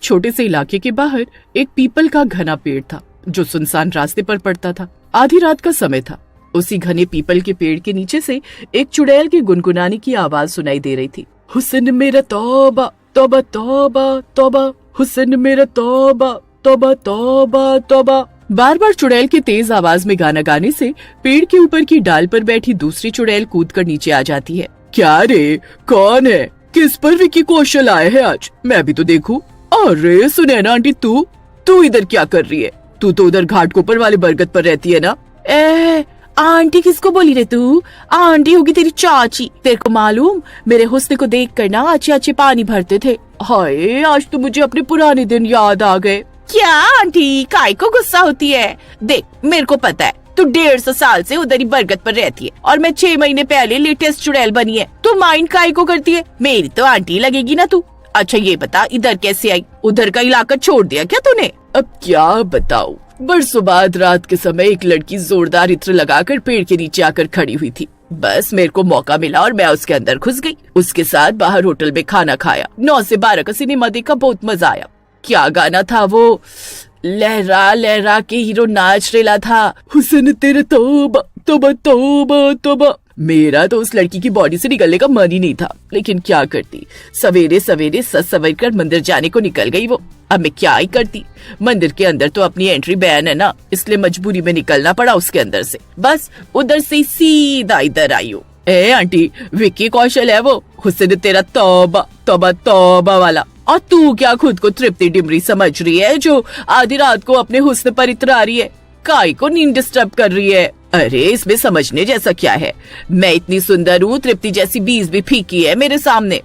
छोटे से इलाके के बाहर एक पीपल का घना पेड़ था जो सुनसान रास्ते पर पड़ता था। आधी रात का समय था। उसी घने पीपल के पेड़ के नीचे से एक चुड़ैल की गुनगुनाने की आवाज सुनाई दे रही थी। हुस्न मेरा तौबा तौबा तौबा तौबा, हुस्न मेरा तौबा तौबा तौबा तौबा। बार बार चुड़ैल की तेज आवाज में गाना गाने से पेड़ के ऊपर की डाल पर बैठी दूसरी चुड़ैल कूद कर नीचे आ जाती है। क्या रे, कौन है? किस पर विकी कौशल आए हैं आज? मैं भी तो देखूं। अरे सुनैना आंटी, तू इधर क्या कर रही है? तू तो उधर घाटकोपर वाले बरगद पर रहती है ना? आंटी किसको बोली रे तू? आंटी होगी तेरी चाची। तेरे को मालूम, मेरे हुस्न को देख कर ना अच्छे अच्छे पानी भरते थे। हाय, आज तो मुझे अपने पुराने दिन याद आ गए। क्या आंटी, काय को गुस्सा होती है? देख, मेरे को पता है तू 150 साल से उधर ही बरगद पर रहती है और मैं 6 महीने पहले लेटेस्ट चुड़ैल बनी है। तू माइंड काय को करती है? मेरी तो आंटी लगेगी ना तू। अच्छा ये बता, इधर कैसे आई? उधर का इलाका छोड़ दिया क्या तूने? अब क्या बताऊं, बरसों बाद रात के समय एक लड़की जोरदार इत्र लगाकर पेड़ के नीचे आकर खड़ी हुई थी। बस मेरे को मौका मिला और मैं उसके अंदर घुस गई। उसके साथ बाहर होटल में खाना खाया, 9 से 12 का सिनेमा देखा, बहुत मजा आया। क्या गाना था वो? लहरा लहरा के हीरो नाच रेला था, हुस्न तेरा तौबा तौबा तौबा तौबा। मेरा तो उस लड़की की बॉडी से निकलने का मन ही नहीं था, लेकिन क्या करती, सवेरे सवेरे सज सवर कर मंदिर जाने को निकल गई वो। अब मैं क्या ही करती, मंदिर के अंदर तो अपनी एंट्री बैन है ना, इसलिए मजबूरी में निकलना पड़ा उसके अंदर से। बस उधर से सीधा इधर आई हूँ। ए आंटी, विक्की कौशल है वो, हुस्न तेरा तौबा तौबा तौबा वाला। और तू क्या खुद को तृप्ति डिमरी समझ रही है जो आधी रात को अपने हुस्न पर इतरा रही है? काय को नींद डिस्टर्ब कर रही है? अरे इसमें समझने जैसा क्या है? मैं इतनी सुंदर हूँ, तृप्ति जैसी बीज भी फीकी है मेरे सामने।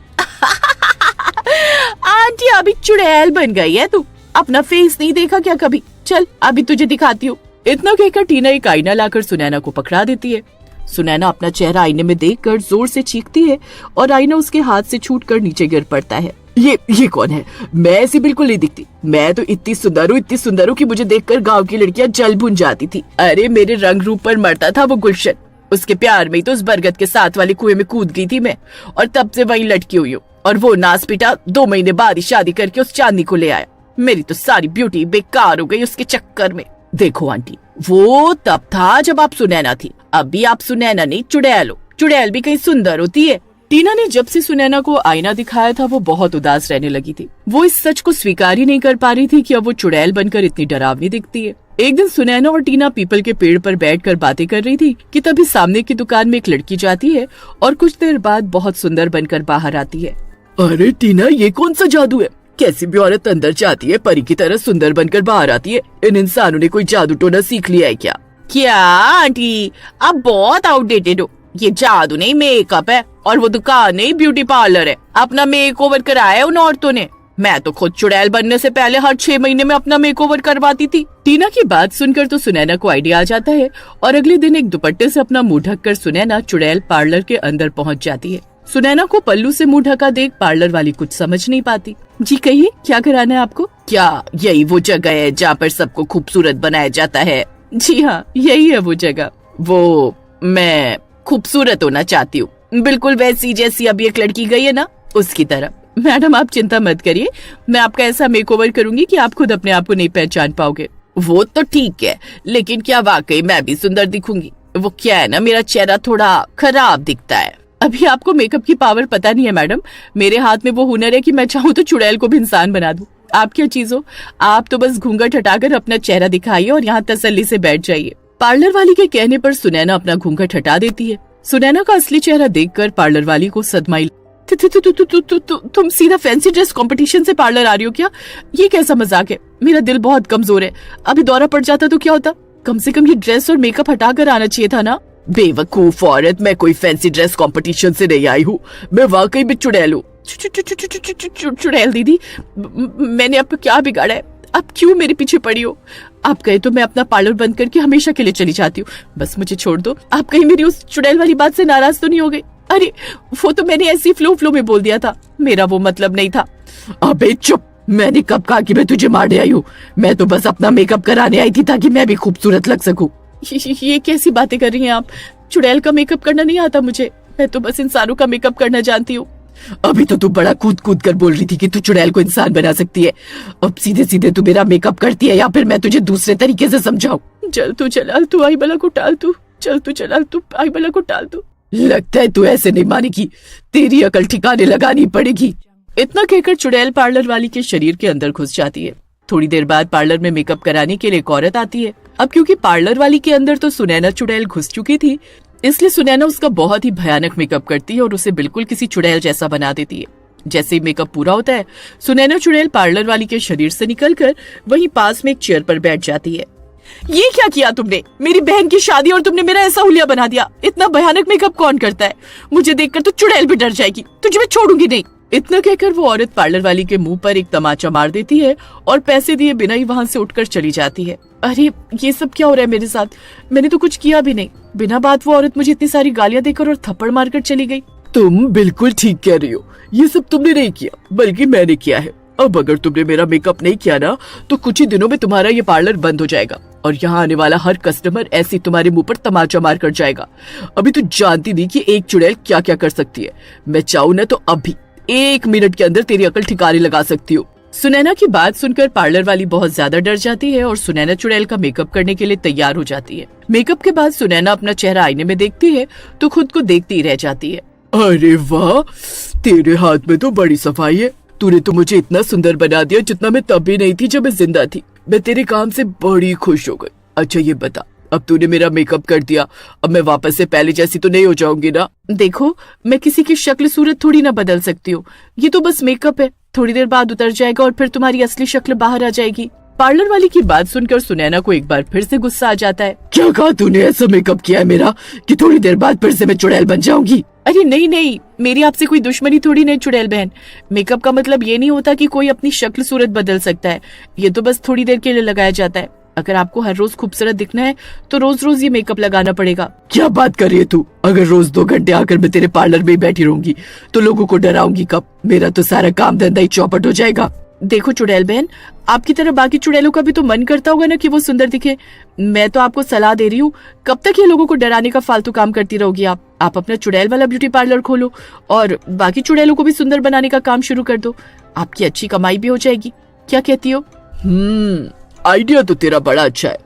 आंटी अभी चुड़ैल बन गई है तू, अपना फेस नहीं देखा क्या कभी? चल अभी तुझे दिखाती हूँ। इतना कहकर टीना एक आईना लाकर सुनैना को पकड़ा देती है। सुनैना अपना चेहरा आईने में देखकर जोर से चीखती है और आईना उसके हाथ से छूटकर नीचे गिर पड़ता है। ये कौन है? मैं ऐसी बिल्कुल नहीं दिखती। मैं तो इतनी सुंदर हूँ कि मुझे देखकर गांव की लड़कियां जल भुन जाती थी। अरे मेरे रंग रूप पर मरता था वो गुलशन। उसके प्यार में ही तो उस बरगद के साथ वाले कुएं में कूद गई थी मैं, और तब से वहीं लटकी हुई हूँ। और वो नास पिटा 2 महीने बाद ही शादी करके उस चांदनी को ले आया। मेरी तो सारी ब्यूटी बेकार हो गई उसके चक्कर में। देखो आंटी, वो तब था जब आप सुनैना थी, अभी आप सुनैना नहीं चुड़ैल हो। चुड़ैल भी कहीं सुंदर होती है? टीना ने जब से सुनैना को आईना दिखाया था वो बहुत उदास रहने लगी थी। वो इस सच को स्वीकार ही नहीं कर पा रही थी कि अब वो चुड़ैल बनकर इतनी डरावनी दिखती है। एक दिन सुनैना और टीना पीपल के पेड़ पर बैठकर बातें कर रही थी कि तभी सामने की दुकान में एक लड़की जाती है और कुछ देर बाद बहुत सुंदर बनकर बाहर आती है। अरे टीना, ये कौन सा जादू है? कैसी भी औरत अंदर जाती है, परी की तरह सुंदर बनकर बाहर आती है। इन इंसानों ने कोई जादू टोना सीख लिया है क्या? क्या आंटी, आप बहुत आउटडेटेड हो। ये जादू नहीं, मेकअप है, और वो दुकान नहीं, ब्यूटी पार्लर है। अपना मेकओवर कराया है उन औरतों ने। मैं तो खुद चुड़ैल बनने से पहले हर 6 महीने में अपना मेकओवर करवाती थी। टीना की बात सुनकर तो सुनैना को आइडिया आ जाता है और अगले दिन एक दुपट्टे से अपना मुंह ढककर सुनैना चुड़ैल पार्लर के अंदर पहुंच जाती है। सुनैना को पल्लू से मुंह ढका देख पार्लर वाली कुछ समझ नहीं पाती। जी कहिए, क्या कराना है आपको? क्या यही वो जगह है जहाँ पर सबको खूबसूरत बनाया जाता है? जी हाँ, यही है वो जगह। वो मैं खूबसूरत होना चाहती हूँ, बिल्कुल वैसी जैसी अभी एक लड़की गई है ना, उसकी तरह। मैडम आप चिंता मत करिए, मैं आपका ऐसा मेकओवर करूंगी कि आप खुद अपने आप को नहीं पहचान पाओगे। वो तो ठीक है, लेकिन क्या वाकई मैं भी सुंदर दिखूंगी? वो क्या है ना, मेरा चेहरा थोड़ा खराब दिखता है। अभी आपको मेकअप की पावर पता नहीं है मैडम। मेरे हाथ में वो हुनर है कि मैं चाहूँ तो चुड़ैल को भी इंसान बना दूं। आप क्या चीज हो? आप तो बस घूंघट हटाकर अपना चेहरा दिखाइए और यहाँ तसल्ली से बैठ जाइए। पार्लर वाली के कहने पर सुनैना अपना घूंघट हटा देती है। सुनैना का असली चेहरा देखकर पार्लर वाली को सदमा ही। तुम सीधा फैंसी ड्रेस कंपटीशन से पार्लर आ रही हो क्या? ये कैसा मजाक है? मेरा दिल बहुत कमजोर है, अभी दौरा पड़ जाता तो क्या होता? कम से कम ये ड्रेस और मेकअप हटा कर आना चाहिए था ना। बेवकूफ औरत, मैं कोई फैंसी ड्रेस कंपटीशन से नहीं आई हूँ, मैं वाकई में चुड़ैल हूँ। चुड़ैल दीदी, मैंने आपको क्या बिगाड़ा है? आप क्यों मेरे पीछे पड़ी हो? आप कहे तो मैं अपना पार्लर बंद करके हमेशा के लिए चली जाती हूँ। बस मुझे छोड़ दो। आप कहीं मेरी उस चुड़ैल वाली बात से नाराज तो नहीं हो गई? अरे वो तो मैंने ऐसी फ्लो में बोल दिया था, मेरा वो मतलब नहीं था। अबे चुप, मैंने कब कहा कि मैं तुझे मारने आई हूँ? मैं तो बस अपना मेकअप कराने आई थी ताकि मैं भी खूबसूरत लग सकूं। ये कैसी बातें कर रही हैं आप? चुड़ैल का मेकअप करना नहीं आता मुझे, मैं तो बस इंसानों का मेकअप करना जानती हूँ। अभी तो तू बड़ा कूद कूद कर बोल रही थी कि तू चुड़ैल को इंसान बना सकती है। अब सीधे सीधे तू मेरा मेकअप करती है या फिर मैं तुझे दूसरे तरीके से समझाऊं? चल तू चलाल, तू आई बला को टाल, तू चल, तू चलाल, तू आई बला को टाल तू। लगता है तू ऐसे नहीं मानेगी, तेरी अकल ठिकाने लगानी पड़ेगी। इतना कहकर चुड़ैल पार्लर वाली के शरीर के अंदर घुस जाती है। थोड़ी देर बाद पार्लर में मेकअप कराने के लिए एक औरत आती है। अब क्योंकि पार्लर वाली के अंदर तो सुनैना चुड़ैल घुस चुकी थी, इसलिए सुनैना उसका बहुत ही भयानक मेकअप करती है और उसे बिल्कुल किसी चुड़ैल जैसा बना देती है। जैसे ही मेकअप पूरा होता है, सुनैना चुड़ैल पार्लर वाली के शरीर से निकलकर वहीं पास में एक चेयर पर बैठ जाती है। ये क्या किया तुमने? मेरी बहन की शादी और तुमने मेरा ऐसा हुलिया बना दिया। इतना भयानक मेकअप कौन करता है? मुझे देखकर तो चुड़ैल भी डर जाएगी। तुझे मैं छोड़ूंगी नहीं। इतना कहकर वो औरत पार्लर वाली के मुंह पर एक तमाचा मार देती है और पैसे दिए बिना ही वहां से उठकर चली जाती है। अरे ये सब क्या हो रहा है मेरे साथ? मैंने तो कुछ किया भी नहीं। बिना बात वो औरत मुझे इतनी सारी गालियां देकर और थप्पड़ मारकर चली गई। तुम बिल्कुल ठीक कह रही हो, ये सब तुमने नहीं किया बल्कि मैंने किया है। अब अगर तुमने मेरा मेकअप नहीं किया ना तो कुछ ही दिनों में तुम्हारा ये पार्लर बंद हो जाएगा और यहाँ आने वाला हर कस्टमर ऐसे तुम्हारे मुंह पर तमाचा मार कर जाएगा। अभी तो जानती नहीं कि एक चुड़ैल क्या क्या कर सकती है। मैं चाहूँ ना तो अभी 1 मिनट के अंदर तेरी अकल ठिकाने लगा सकती हूँ। सुनैना की बात सुनकर पार्लर वाली बहुत ज्यादा डर जाती है और सुनैना चुड़ैल का मेकअप करने के लिए तैयार हो जाती है। मेकअप के बाद सुनैना अपना चेहरा आईने में देखती है तो खुद को देखती ही रह जाती है। अरे वाह, तेरे हाथ में तो बड़ी सफाई है। तूने तो मुझे इतना सुंदर बना दिया जितना मैं तब भी नहीं थी जब मैं जिंदा थी। मैं तेरे काम से बड़ी खुश हो गई। अच्छा ये बता, अब तूने मेरा मेकअप कर दिया, अब मैं वापस से पहले जैसी तो नहीं हो जाऊंगी ना? देखो, मैं किसी की शक्ल सूरत थोड़ी ना बदल सकती हूँ। ये तो बस मेकअप है, थोड़ी देर बाद उतर जाएगा और फिर तुम्हारी असली शक्ल बाहर आ जाएगी। पार्लर वाली की बात सुनकर सुनैना को एक बार फिर से गुस्सा आ जाता है। क्या कहा तूने? ऐसा मेकअप किया है मेरा कि थोड़ी देर बाद फिर से मैं चुड़ैल बन जाऊंगी? अरे नहीं नहीं, मेरी आपसे कोई दुश्मनी थोड़ी नहीं चुड़ैल बहन। मेकअप का मतलब ये नहीं होता कि कोई अपनी शक्ल सूरत बदल सकता है। ये तो बस थोड़ी देर के लिए लगाया जाता है। अगर आपको हर रोज खूबसूरत दिखना है तो रोज रोज ये मेकअप लगाना पड़ेगा। क्या बात कर रही है तू? अगर रोज 2 घंटे आकर मैं तेरे पार्लर में ही बैठी रहूंगी तो लोगों को डराऊंगी कब? मेरा तो सारा काम धंधा ही चौपट हो जाएगा। देखो चुड़ैल बहन, आपकी तरह बाकी चुड़ैलों का भी तो मन करता होगा ना कि वो सुंदर दिखे। मैं तो आपको सलाह दे रही हूँ, कब तक ये लोगों को डराने का फालतू काम करती रहोगी आप अपना चुड़ैल वाला ब्यूटी पार्लर खोलो और बाकी चुड़ैलों को भी सुंदर बनाने का काम शुरू कर दो। आपकी अच्छी कमाई भी हो जाएगी। क्या कहती हो? आइडिया तो तेरा बड़ा अच्छा है।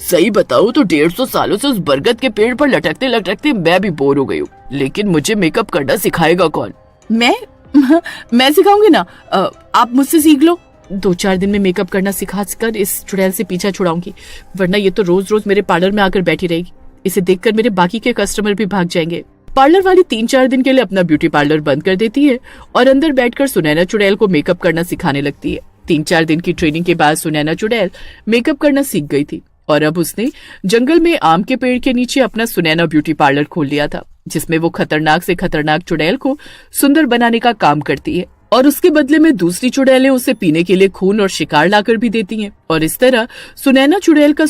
सही बताऊं तो 150 सालों से उस बरगद के पेड़ पर लटकते लटकते मैं भी बोर हो गई हूँ। लेकिन मुझे मेकअप करना सिखाएगा कौन? मैं सिखाऊंगी ना। आप मुझसे सीख लो। 2-4 दिन में मेकअप करना सिखा कर इस चुड़ैल से पीछा छुड़ाऊंगी, वरना ये तो रोज रोज मेरे पार्लर में आकर बैठी रहेगी। इसे देखकर मेरे बाकी के कस्टमर भी भाग जाएंगे। पार्लर वाली 3-4 दिन के लिए अपना ब्यूटी पार्लर बंद कर देती है और अंदर बैठकर सुनैना चुड़ैल को मेकअप करना सिखाने लगती है। 3-4 दिन की ट्रेनिंग के बाद सुनैना चुड़ैल मेकअप करना सीख गई थी और अब उसने जंगल में आम के पेड़ के नीचे अपना सुनैना ब्यूटी पार्लर खोल लिया था, जिसमें वो खतरनाक से खतरनाक चुड़ैल को सुंदर बनाने का काम करती है और उसके बदले में दूसरी चुड़ैलें उसे पीने के लिए खून और शिकार लाकर भी देती हैं और इस तरह सुनैना चुड़ैल का